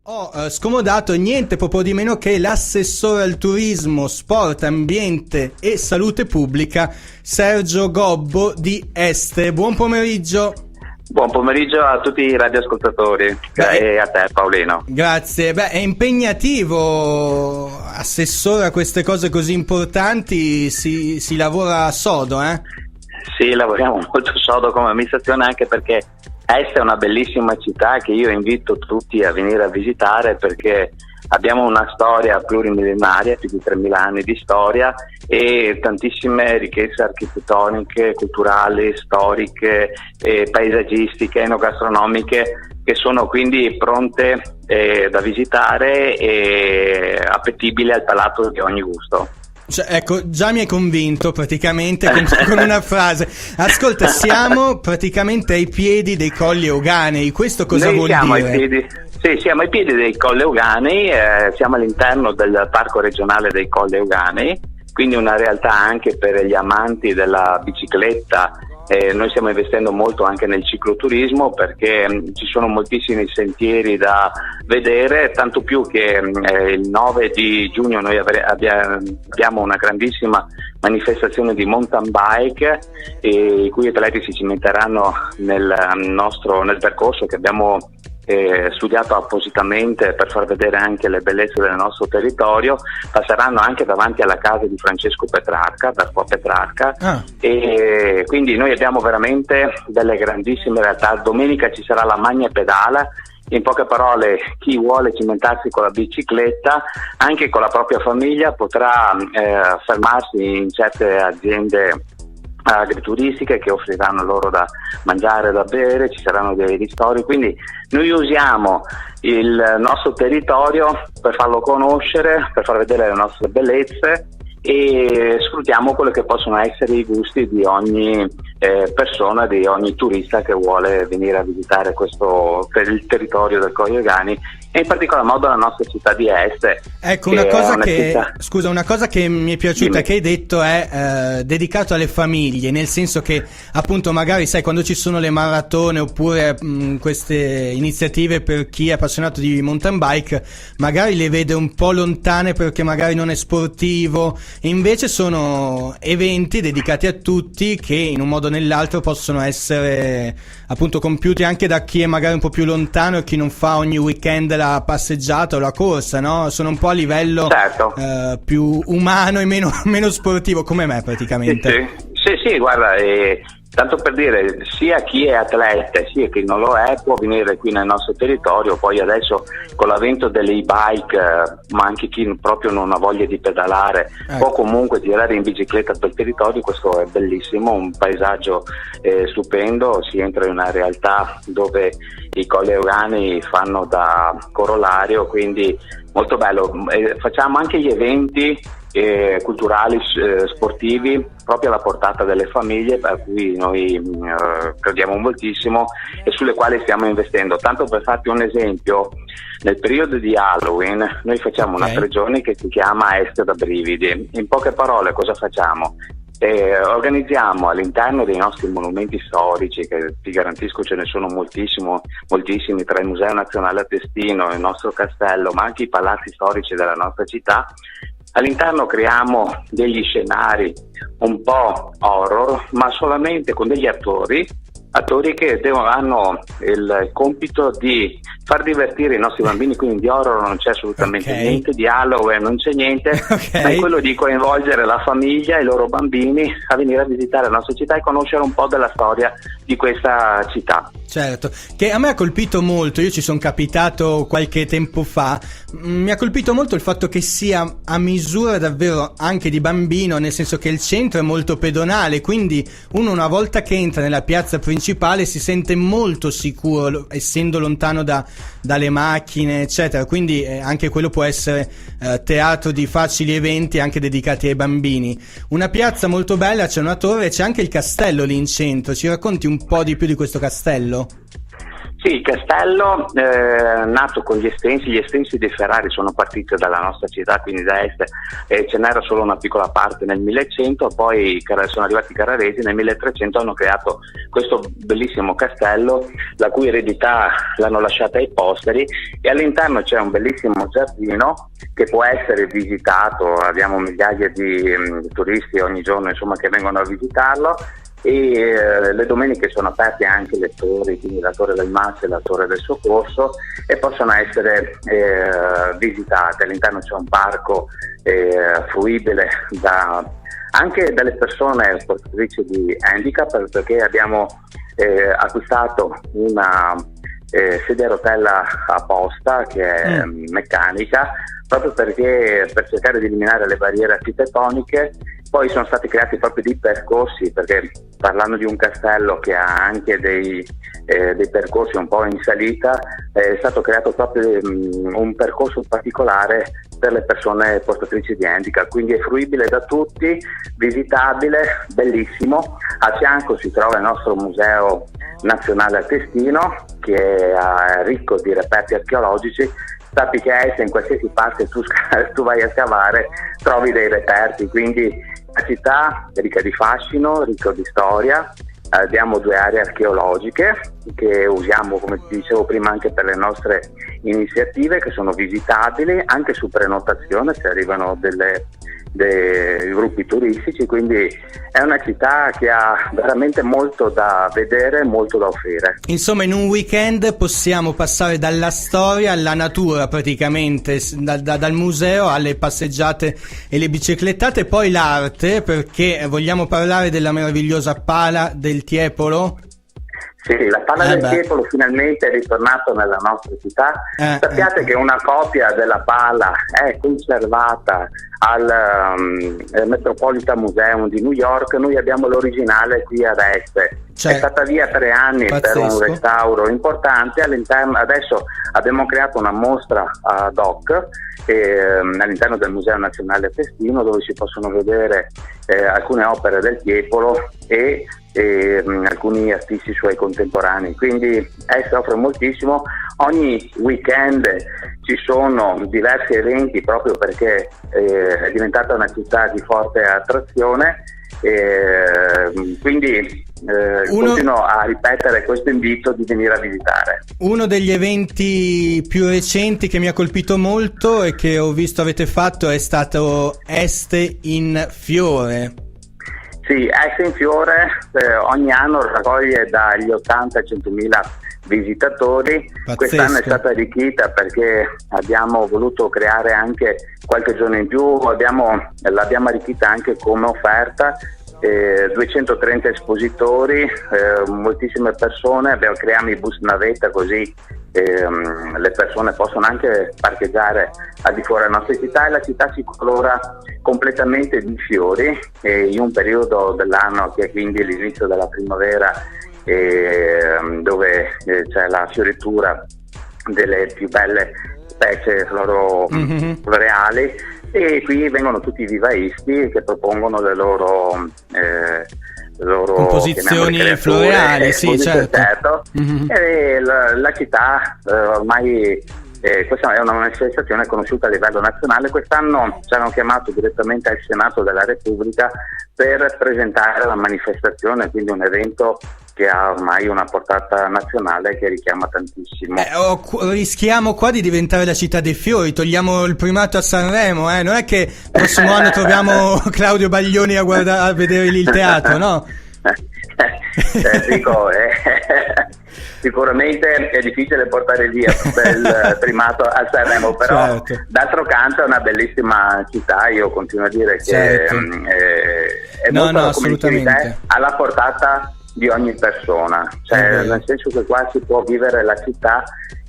Ho scomodato niente proprio di meno che l'assessore al turismo, sport, ambiente e salute pubblica Sergio Gobbo di Este. Buon pomeriggio. Buon pomeriggio a tutti i radioascoltatori e a te Paolino. Grazie. È impegnativo, assessore, a queste cose così importanti, si lavora sodo, eh? Sì, lavoriamo molto sodo come amministrazione, anche perché Este è una bellissima città che io invito tutti a venire a visitare, perché abbiamo una storia plurimillenaria, più di 3.000 anni di storia e tantissime ricchezze architettoniche, culturali, storiche, paesaggistiche, enogastronomiche, che sono quindi pronte da visitare e appetibili al palato di ogni gusto. Cioè, ecco, già mi hai convinto praticamente con una frase. Ascolta, siamo praticamente ai piedi dei Colli Euganei. Questo cosa vuol dire? Siamo ai piedi dei Colli Euganei, siamo all'interno del Parco regionale dei Colli Euganei, quindi una realtà anche per gli amanti della bicicletta. Noi stiamo investendo molto anche nel cicloturismo, perché ci sono moltissimi sentieri da vedere, tanto più che il 9 di giugno noi abbiamo una grandissima manifestazione di mountain bike, i cui atleti si cimenteranno nel percorso che abbiamo studiato appositamente per far vedere anche le bellezze del nostro territorio. Passeranno anche davanti alla casa di Francesco Petrarca, da qua Petrarca, e quindi noi abbiamo veramente delle grandissime realtà. Domenica ci sarà la Magna Pedala. In poche parole, chi vuole cimentarsi con la bicicletta, anche con la propria famiglia, potrà fermarsi in certe aziende agrituristiche che offriranno loro da mangiare e da bere, ci saranno dei ristori, quindi noi usiamo il nostro territorio per farlo conoscere, per far vedere le nostre bellezze, e sfruttiamo quello che possono essere i gusti di ogni persona, di ogni turista che vuole venire a visitare il territorio del Colli Euganei, e in particolar modo la nostra città di Este. Ecco, una cosa che mi è piaciuta che hai detto è dedicato alle famiglie, nel senso che appunto magari sai, quando ci sono le maratone oppure queste iniziative per chi è appassionato di mountain bike, magari le vede un po' lontane perché magari non è sportivo, e invece sono eventi dedicati a tutti che in un modo o nell'altro possono essere appunto compiuti anche da chi è magari un po' più lontano e chi non fa ogni weekend la passeggiata o la corsa, no? Sono un po' a livello più umano e meno sportivo, come me praticamente. Sì, guarda, tanto per dire, sia chi è atleta sia chi non lo è può venire qui nel nostro territorio. Poi adesso con l'avvento delle e-bike, ma anche chi proprio non ha voglia di pedalare, può comunque girare in bicicletta per il territorio. Questo è bellissimo, un paesaggio stupendo. Si entra in una realtà dove i Colli Euganei fanno da corollario, quindi molto bello. Facciamo anche gli eventi culturali, sportivi, proprio alla portata delle famiglie, per cui noi crediamo moltissimo e sulle quali stiamo investendo. Tanto per farti un esempio, nel periodo di Halloween noi facciamo una 3 giorni che si chiama Este da brividi. In poche parole cosa facciamo? Organizziamo all'interno dei nostri monumenti storici, che ti garantisco ce ne sono moltissimi, tra il Museo Nazionale a Testino, il nostro castello, ma anche i palazzi storici della nostra città. All'interno creiamo degli scenari un po' horror, ma solamente con degli attori che hanno il compito di far divertire i nostri bambini, quindi di horror non c'è assolutamente niente, di Halloween non c'è niente, ma è quello di coinvolgere la famiglia e i loro bambini a venire a visitare la nostra città e conoscere un po' della storia di questa città. Certo, che a me ha colpito molto, io ci sono capitato qualche tempo fa, mi ha colpito molto il fatto che sia a misura davvero anche di bambino, nel senso che il centro è molto pedonale, quindi uno una volta che entra nella piazza principale si sente molto sicuro, essendo lontano dalle macchine eccetera, quindi anche quello può essere teatro di facili eventi anche dedicati ai bambini. Una piazza molto bella, c'è una torre, c'è anche il castello lì in centro. Ci racconti un po' di più di questo castello? Sì, il castello nato con gli estensi dei Ferrari sono partiti dalla nostra città, quindi da est, ce n'era solo una piccola parte nel 1100, poi sono arrivati i Carraresi, nel 1300 hanno creato questo bellissimo castello, la cui eredità l'hanno lasciata ai posteri, e all'interno c'è un bellissimo giardino che può essere visitato, abbiamo migliaia di turisti ogni giorno, insomma, che vengono a visitarlo. E le domeniche sono aperte anche le torri, quindi la Torre del Mas e la Torre del Soccorso, e possono essere visitate. All'interno c'è un parco fruibile anche dalle persone portatrici di handicap, perché abbiamo acquistato una sedia a rotella apposta che è meccanica, proprio perché per cercare di eliminare le barriere architettoniche. Poi sono stati creati proprio dei percorsi, perché parlando di un castello che ha anche dei percorsi un po' in salita, è stato creato proprio un percorso particolare per le persone portatrici di handicap, quindi è fruibile da tutti, visitabile, bellissimo. A fianco si trova il nostro Museo Nazionale Altestino, che è ricco di reperti archeologici. Sappi che in qualsiasi parte tu vai a scavare trovi dei reperti, quindi la città è ricca di fascino, ricca di storia. Abbiamo 2 aree archeologiche che usiamo, come ti dicevo prima, anche per le nostre iniziative, che sono visitabili anche su prenotazione se arrivano dei gruppi turistici, quindi è una città che ha veramente molto da vedere, molto da offrire. Insomma, in un weekend possiamo passare dalla storia alla natura praticamente, dal museo alle passeggiate e le biciclettate, poi l'arte, perché vogliamo parlare della meravigliosa Pala del Tiepolo. Sì, la Pala del Tiepolo finalmente è ritornato nella nostra città. Sappiate che una copia della Pala è conservata al Metropolitan Museum di New York. Noi abbiamo l'originale qui ad Este. È stata via 3 anni per un restauro importante. All'interno adesso abbiamo creato una mostra ad hoc all'interno del Museo Nazionale Altestino, dove si possono vedere alcune opere del Tiepolo e alcuni artisti suoi contemporanei, quindi Este offre moltissimo. Ogni weekend ci sono diversi eventi, proprio perché è diventata una città di forte attrazione, quindi continuo a ripetere questo invito di venire a visitare. Uno degli eventi più recenti che mi ha colpito molto e che ho visto avete fatto è stato Este in Fiore. Sì, Este in Fiore ogni anno raccoglie dagli 80 ai 100.000 visitatori. Pazzesco. Quest'anno è stata arricchita perché abbiamo voluto creare anche qualche giorno in più, l'abbiamo arricchita anche come offerta. 230 espositori, moltissime persone, creiamo i bus navetta, così le persone possono anche parcheggiare al di fuori della nostra città, e la città si colora completamente di fiori in un periodo dell'anno che è quindi l'inizio della primavera, dove c'è la fioritura delle più belle specie floreali. E qui vengono tutti i vivaisti che propongono le loro composizioni floreali, sì, certo. E la città ormai questa è una manifestazione conosciuta a livello nazionale. Quest'anno ci hanno chiamato direttamente al Senato della Repubblica per presentare la manifestazione, quindi un evento che ha ormai una portata nazionale che richiama tantissimo. Rischiamo qua di diventare la città dei fiori, togliamo il primato a Sanremo, non è che il prossimo anno troviamo Claudio Baglioni a vedere il teatro, no? Dico, sicuramente è difficile portare via il primato a Sanremo, però certo. D'altro canto è una bellissima città, io continuo a dire che certo. È molto, assolutamente alla portata di ogni persona, cioè nel senso che qua si può vivere la città,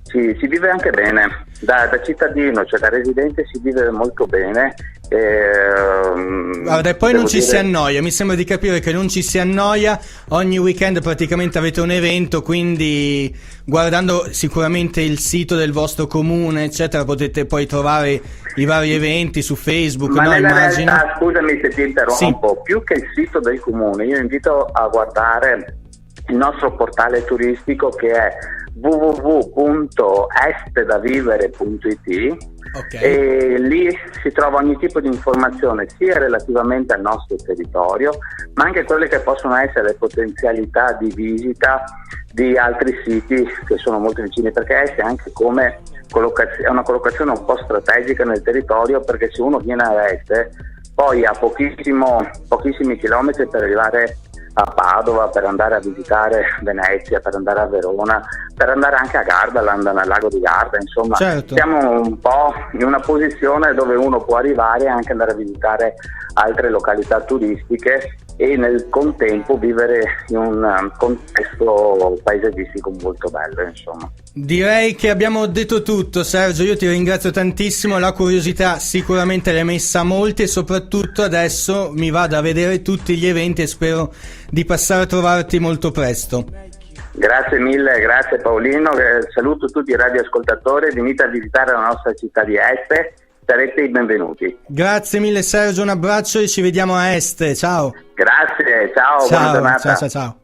si vive anche bene, da cittadino, cioè da residente si vive molto bene. Guarda, e poi non ci si annoia, mi sembra di capire che non ci si annoia, ogni weekend praticamente avete un evento, quindi guardando sicuramente il sito del vostro comune eccetera potete poi trovare i vari eventi su Facebook. Ma nella immagino. realtà, scusami se ti interrompo, sì. Più che il sito del comune io invito a guardare il nostro portale turistico, che è www.estedavivere.it. Okay. E lì si trova ogni tipo di informazione sia relativamente al nostro territorio, ma anche quelle che possono essere le potenzialità di visita di altri siti che sono molto vicini, perché Este è anche come è una collocazione un po' strategica nel territorio, perché se uno viene a Este poi ha pochissimi chilometri per arrivare a Padova, per andare a visitare Venezia, per andare a Verona, per andare anche a Gardaland, nel lago di Garda, insomma. Certo. Siamo un po' in una posizione dove uno può arrivare e anche andare a visitare altre località turistiche e nel contempo vivere in un contesto paesaggistico molto bello, insomma. Direi che abbiamo detto tutto, Sergio. Io ti ringrazio tantissimo, la curiosità sicuramente l'hai messa a molti e soprattutto adesso mi vado a vedere tutti gli eventi e spero di passare a trovarti molto presto. Grazie mille, grazie Paolino, saluto tutti i radioascoltatori, venite a visitare la nostra città di Este, sarete i benvenuti. Grazie mille Sergio, un abbraccio e ci vediamo a Este, ciao. Grazie, ciao, buona giornata. Ciao.